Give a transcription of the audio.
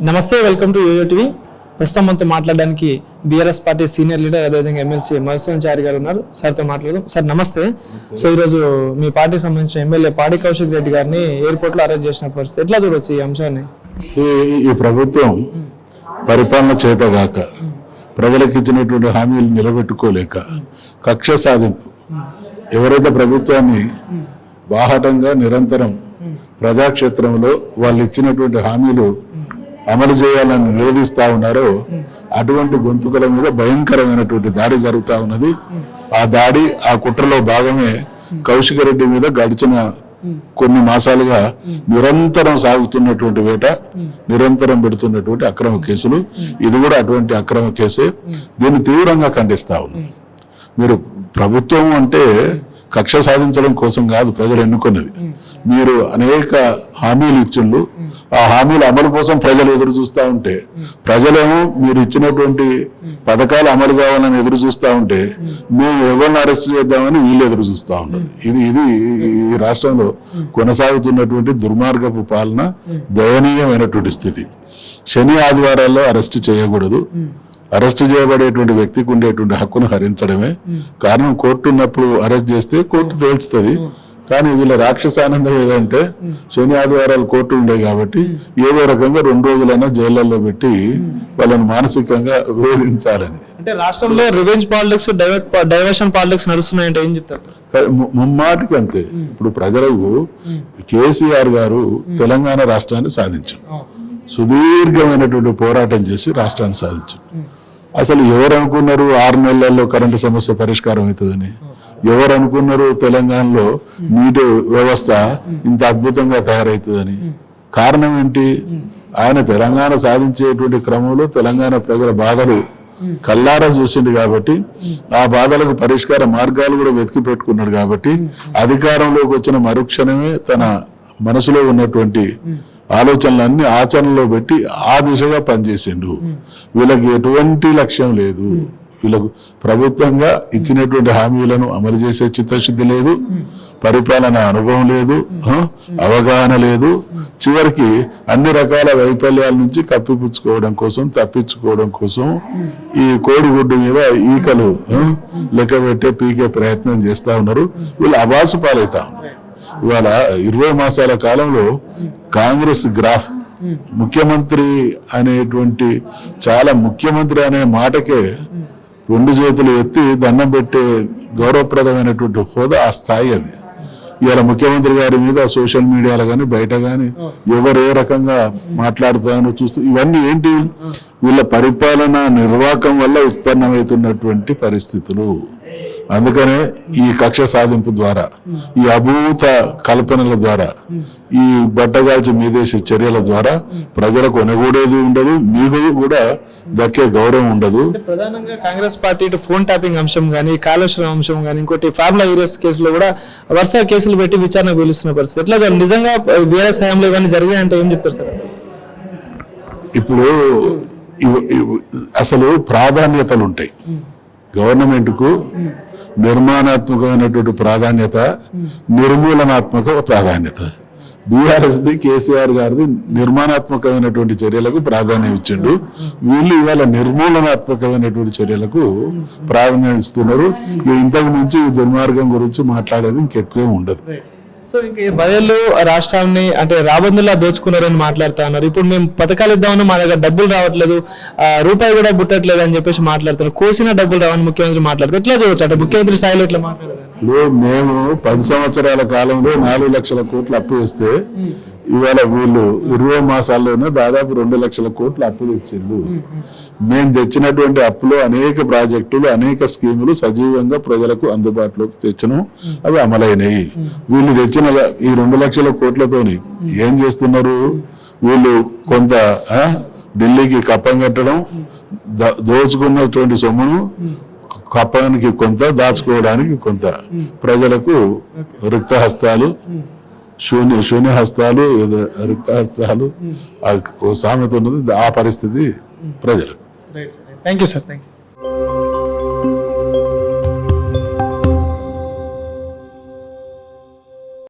నమస్తే, welcome to yo-yo TV. ప్రస్తుతం మనతో మాట్లాడడానికి బీఆర్ఎస్ పార్టీ సీనియర్ లీడర్ అదేవిధంగా ఎమ్మెల్సీ మధుసూదన్ చారి గారు ఉన్నారు. సార్తో మాట్లాడదాం. సార్ నమస్తే. సో ఈరోజు మీ పార్టీకి సంబంధించిన ఎమ్మెల్యే పాడి కౌశిక్ రెడ్డి గారిని ఎయిర్పోర్ట్ లో అరెస్ట్ చేసిన పరిస్థితి ఎట్లా చూడొచ్చు ఈ అంశాన్ని? ఈ ప్రభుత్వం పరిపాలన చేతగాక, ప్రజలకు ఇచ్చినటువంటి హామీలు నిలబెట్టుకోలేక, కక్ష సాధింపు, ఎవరైతే ప్రభుత్వాన్ని బాహాటంగా నిరంతరం ప్రజాక్షేత్రంలో వాళ్ళు ఇచ్చినటువంటి హామీలు అమలు చేయాలని నిరోధిస్తా ఉన్నారో అటువంటి గొంతుకల మీద భయంకరమైనటువంటి దాడి జరుగుతూ ఉన్నది. ఆ దాడి, ఆ కుట్రలో భాగమే కౌశిక్ రెడ్డి మీద గడిచిన కొన్ని మాసాలుగా నిరంతరం సాగుతున్నటువంటి వేట, నిరంతరం పెడుతున్నటువంటి అక్రమ కేసులు. ఇది కూడా అటువంటి అక్రమ కేసే. దీన్ని తీవ్రంగా ఖండిస్తా ఉన్నాం. మీరు ప్రభుత్వం అంటే కక్ష సాధించడం కోసం కాదు ప్రజలు ఎన్నుకున్నది. మీరు అనేక హామీలు ఇచ్చిండ్రు, ఆ హామీల అమలు కోసం ప్రజలు ఎదురు చూస్తూ ఉంటే, ప్రజలేమో మీరు ఇచ్చినటువంటి పథకాలు అమలు కావాలని ఎదురు చూస్తూ ఉంటే మేము ఎవరిని అరెస్ట్ చేద్దామని వీళ్ళు ఎదురు చూస్తూ ఉన్నారు. ఇది ఈ రాష్ట్రంలో కొనసాగుతున్నటువంటి దుర్మార్గపు పాలన, దయనీయమైనటువంటి స్థితి. శని ఆదివారాల్లో అరెస్ట్ చేయకూడదు. అరెస్ట్ చేయబడేటువంటి వ్యక్తికి ఉండేటువంటి హక్కును హరించడమే కారణం. కోర్టు ఉన్నప్పుడు అరెస్ట్ చేస్తే కోర్టు తేల్చుతుంది. కానీ వీళ్ళ రాక్షసానందం ఏదంటే శని ఆదివారాలు కోర్టు ఉండే కాబట్టి ఏదో రకంగా 2 రోజులైనా జైళ్లలో పెట్టి వాళ్ళని మానసికంగా వేధించాలని. అంటే రాష్ట్రంలో రివెంజ్ పాలిటిక్స్, డైవర్షన్ పాలిటిక్స్ నడుస్తున్నాయంటే ఏం చెప్తారు? ముమ్మాటికి అంతే. ఇప్పుడు ప్రజలకు కేసీఆర్ గారు తెలంగాణ రాష్ట్రాన్ని సాధించారు. సుదీర్ఘమైనటువంటి పోరాటం చేసి రాష్ట్రాన్ని సాధించారు. అసలు ఎవరు అనుకున్నారు 6 నెలల్లో కరెంటు సమస్య పరిష్కారం అవుతుందని? ఎవరు అనుకున్నారు తెలంగాణలో నీటి వ్యవస్థ ఇంత అద్భుతంగా తయారవుతుందని? కారణం ఏంటి? ఆయన తెలంగాణ సాధించేటువంటి క్రమంలో తెలంగాణ ప్రజల బాధలు కల్లారా చూసిండు కాబట్టి, ఆ బాధలకు పరిష్కార మార్గాలు కూడా వెతికి పెట్టుకున్నాడు కాబట్టి, అధికారంలోకి వచ్చిన మరుక్షణమే తన మనసులో ఉన్నటువంటి ఆలోచనలన్నీ ఆచరణలో పెట్టి ఆ దిశగా పనిచేసిండు. వీళ్ళకి ఎటువంటి లక్ష్యం లేదు. వీళ్ళకు ప్రభుత్వంగా ఇచ్చినటువంటి హామీలను అమలు చేసే చిత్తశుద్ధి లేదు, పరిపాలన అనుభవం లేదు, అవగాహన లేదు. చివరికి అన్ని రకాల వైఫల్యాల నుంచి కప్పిపుచ్చుకోవడం కోసం, తప్పించుకోవడం కోసం ఈ కోడిగుడ్డు మీద ఈకలు లెక్క పెట్టే పీకే ప్రయత్నం చేస్తా ఉన్నారు. వీళ్ళు అబాసు పాలవుతా ఉన్నారు. ఇవాళ 20 మాసాల కాలంలో కాంగ్రెస్ గ్రాఫ్, ముఖ్యమంత్రి అనేటువంటి, చాలా ముఖ్యమంత్రి అనే మాటకే 2 చేతులు ఎత్తి దండం పెట్టే గౌరవప్రదమైనటువంటి హోదా, ఆ స్థాయి అది. ఇవాళ ముఖ్యమంత్రి గారి మీద సోషల్ మీడియాలో కానీ బయట కానీ ఎవరు ఏ రకంగా మాట్లాడుతానో చూస్తూ, ఇవన్నీ ఏంటి? వీళ్ళ పరిపాలన నిర్వాహకం వల్ల ఉత్పన్నమవుతున్నటువంటి పరిస్థితులు. అందుకనే ఈ కక్ష సాధింపు ద్వారా, ఈ అభూత కల్పనల ద్వారా, ఈ బట్టగాల్చి మీదేసే చర్యల ద్వారా ప్రజలకు కొనగూడేది ఉండదు, మీకు కూడా దక్కే గౌరవం ఉండదు. ప్రధానంగా కాంగ్రెస్ పార్టీ ఫోన్ ట్యాపింగ్ అంశం కానీ, కాళేశ్వరం అంశం కానీ, ఇంకోటి ఫార్ములా యూరియస్ కేసులో కూడా వరుస కేసులు పెట్టి విచారణ పిలుస్తున్న పరిస్థితి. ఎట్లా నిజంగా బీఆర్ఎస్ హయాంలో ఇవన్నీ జరిగాయంటే ఏం చెప్తారు సార్? ఇప్పుడు అసలు ప్రాధాన్యతలు ఉంటాయి. గవర్నమెంట్కు నిర్మాణాత్మకమైనటువంటి ప్రాధాన్యత, నిర్మూలనాత్మక ప్రాధాన్యత. బీఆర్ఎస్ది, కేసీఆర్ గారిది నిర్మాణాత్మకమైనటువంటి చర్యలకు ప్రాధాన్యం ఇచ్చిండు. వీళ్ళు ఇవాళ నిర్మూలనాత్మకమైనటువంటి చర్యలకు ప్రాధాన్యం ఇస్తున్నారు. ఇంతకు మించి ఈ దుర్మార్గం గురించి మాట్లాడేది ఇంకెక్కువ ఉండదు. సో ఇంక 10 ఏళ్ళు రాష్ట్రాన్ని అంటే రాబందులా దోచుకున్నారని మాట్లాడుతా ఉన్నారు. ఇప్పుడు మేము పథకాలు ఇద్దామని మా దగ్గర డబ్బులు రావట్లేదు, రూపాయి కూడా పుట్టట్లేదు అని చెప్పేసి మాట్లాడుతున్నారు. కోసిన డబ్బులు రావని ముఖ్యమంత్రి మాట్లాడుతారు. ఎట్లా చూడవచ్చు అంటే ముఖ్యమంత్రి స్థాయిలో ఎట్లా మాట్లాడారు? మేము 10 సంవత్సరాల కాలంలో 4 లక్షల కోట్లు అప్పు చేస్తే ఇవాళ వీళ్ళు 20 మాసాల్లోనే దాదాపు 2 లక్షల కోట్లు అప్పులు ఇచ్చిండు. మేము తెచ్చినటువంటి అప్పులో అనేక ప్రాజెక్టులు, అనేక స్కీములు సజీవంగా ప్రజలకు అందుబాటులోకి తెచ్చను, అవి అమలైనవి. వీళ్ళు తెచ్చిన ఈ 2 లక్షల కోట్లతోని ఏం చేస్తున్నారు? వీళ్ళు కొంత ఢిల్లీకి కప్పం కట్టడం, దోచుకున్నటువంటి సొమ్మును కప్పానికి కొంత, దాచుకోవడానికి కొంత, ప్రజలకు రిక్తహస్తాలు, శూన్యహస్తాలు, రిక్తహస్తాలు, ఓ సామెత ఉన్నది. ఆ పరిస్థితి ప్రజలకు. Thank you sir.